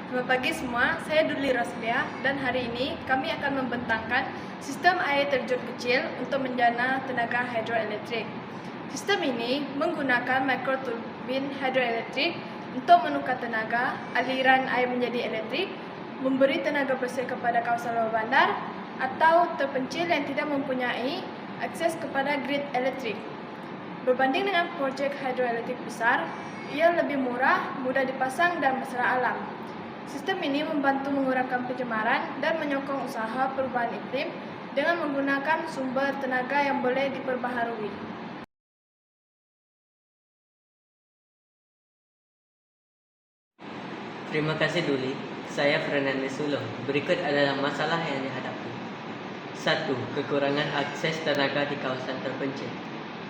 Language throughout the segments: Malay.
Selamat pagi semua, saya Dudley Roslia dan hari ini kami akan membentangkan sistem air terjun kecil untuk menjana tenaga hidroelektrik. Sistem ini menggunakan mikroturbin hidroelektrik untuk menukar tenaga aliran air menjadi elektrik, memberi tenaga bersih kepada kawasan luar bandar atau terpencil yang tidak mempunyai akses kepada grid elektrik. Berbanding dengan projek hidroelektrik besar, ia lebih murah, mudah dipasang dan mesra alam. Sistem ini membantu mengurangkan pencemaran dan menyokong usaha perubahan iklim dengan menggunakan sumber tenaga yang boleh diperbaharui. Terima kasih Duli. Saya Fernandes Sulong. Berikut adalah masalah yang dihadapi. 1. Kekurangan akses tenaga di kawasan terpencil.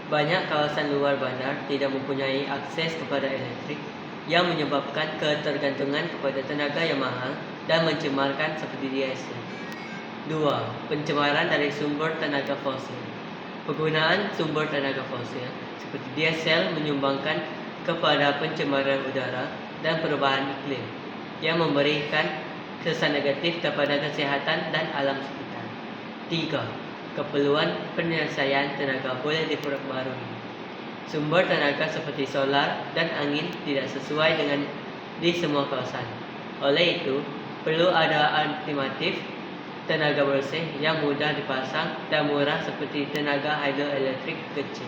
Banyak kawasan luar bandar tidak mempunyai akses kepada elektrik yang menyebabkan ketergantungan kepada tenaga yang mahal dan mencemarkan seperti diesel. 2. Pencemaran dari sumber tenaga fosil. Penggunaan sumber tenaga fosil seperti diesel menyumbangkan kepada pencemaran udara dan perubahan iklim yang memberikan kesan negatif kepada kesehatan dan alam sekitar. 3. Keperluan penyelesaian tenaga boleh diperbarui. Sumber tenaga seperti solar dan angin tidak sesuai dengan di semua kawasan. Oleh itu, perlu ada alternatif tenaga bersih yang mudah dipasang dan murah seperti tenaga hidroelektrik kecil.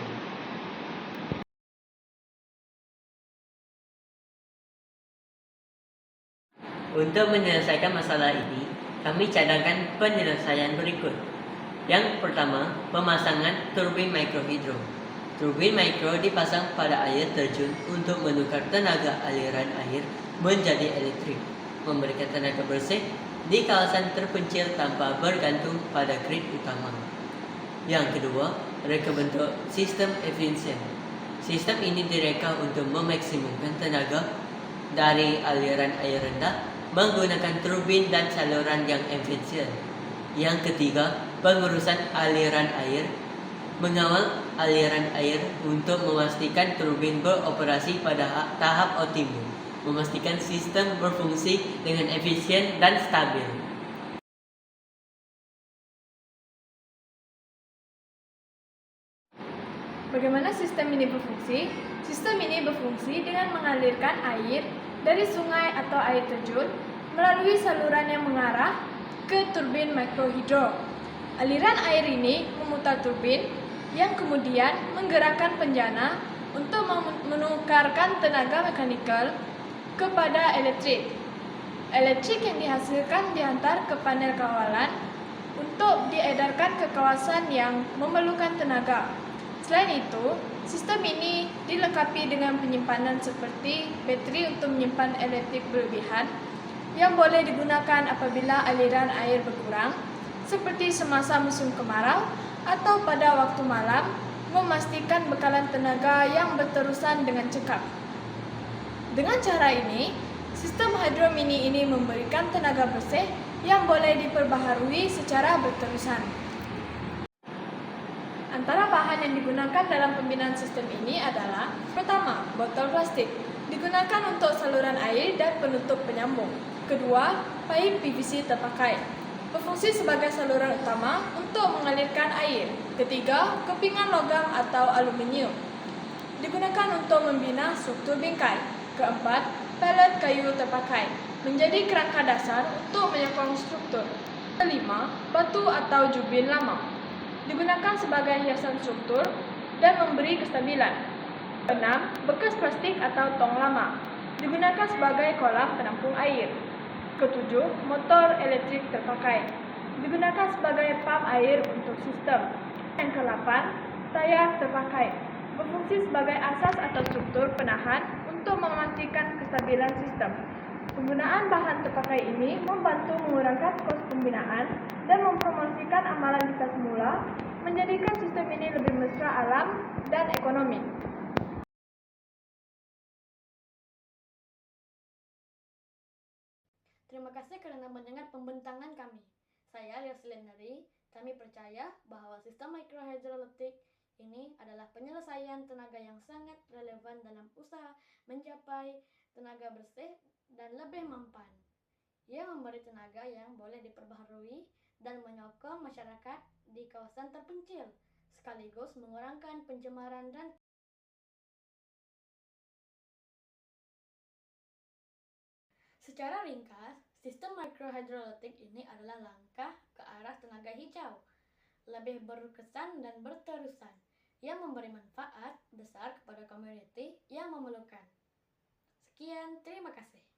Untuk menyelesaikan masalah ini, kami cadangkan penyelesaian berikut. Yang pertama, pemasangan turbin mikrohidro. Turbin mikro dipasang pada air terjun untuk menukar tenaga aliran air menjadi elektrik, memberikan tenaga bersih di kawasan terpencil tanpa bergantung pada grid utama. Yang kedua, reka bentuk sistem efisien. Sistem ini direka untuk memaksimumkan tenaga dari aliran air rendah menggunakan turbin dan saluran yang efisien. Yang ketiga, pengurusan aliran air. Mengawal aliran air untuk memastikan turbin beroperasi pada tahap optimum, memastikan sistem berfungsi dengan efisien dan stabil. Bagaimana sistem ini berfungsi? Sistem ini berfungsi dengan mengalirkan air dari sungai atau air terjun melalui saluran yang mengarah ke turbin mikrohidro. Aliran air ini memutar turbin yang kemudian menggerakkan penjana untuk menukarkan tenaga mekanikal kepada elektrik. Elektrik yang dihasilkan dihantar ke panel kawalan untuk diedarkan ke kawasan yang memerlukan tenaga. Selain itu, sistem ini dilengkapi dengan penyimpanan seperti bateri untuk menyimpan elektrik berlebihan yang boleh digunakan apabila aliran air berkurang, seperti semasa musim kemarau atau pada waktu malam, memastikan bekalan tenaga yang berterusan dengan cekap. Dengan cara ini, sistem hidro mini ini memberikan tenaga bersih yang boleh diperbaharui secara berterusan. Antara bahan yang digunakan dalam pembinaan sistem ini adalah: pertama, botol plastik, digunakan untuk saluran air dan penutup penyambung. Kedua, pipe PVC terpakai, berfungsi sebagai saluran utama untuk mengalirkan air. Ketiga, kepingan logam atau aluminium, digunakan untuk membina struktur bingkai. Keempat, pelet kayu terpakai, menjadi kerangka dasar untuk menyokong struktur. Kelima, batu atau jubin lama, digunakan sebagai hiasan struktur dan memberi kestabilan. 6. Bekas plastik atau tong lama, digunakan sebagai kolam penampung air. Ketujuh, motor elektrik terpakai, digunakan sebagai pam air untuk sistem. Yang ke-8, tayar terpakai, berfungsi sebagai asas atau struktur penahan untuk memastikan kestabilan sistem. Penggunaan bahan terpakai ini membantu mengurangkan kos pembinaan dan mempromosikan amalan kita semula, menjadikan sistem ini lebih mesra alam dan ekonomi. Terima kasih kerana mendengar pembentangan kami. Saya Lioslenary. Kami percaya bahwa sistem mikrohidroelektrik ini adalah penyelesaian tenaga yang sangat relevan dalam usaha mencapai tenaga bersih dan lebih mempan. Ia memberi tenaga yang boleh diperbaharui dan menyokong masyarakat di kawasan terpencil, sekaligus mengurangkan pencemaran dan secara ringkas, sistem mikrohidrolitik ini adalah langkah ke arah tenaga hijau, lebih berkesan dan berterusan, yang memberi manfaat besar kepada komuniti yang memerlukan. Sekian, terima kasih.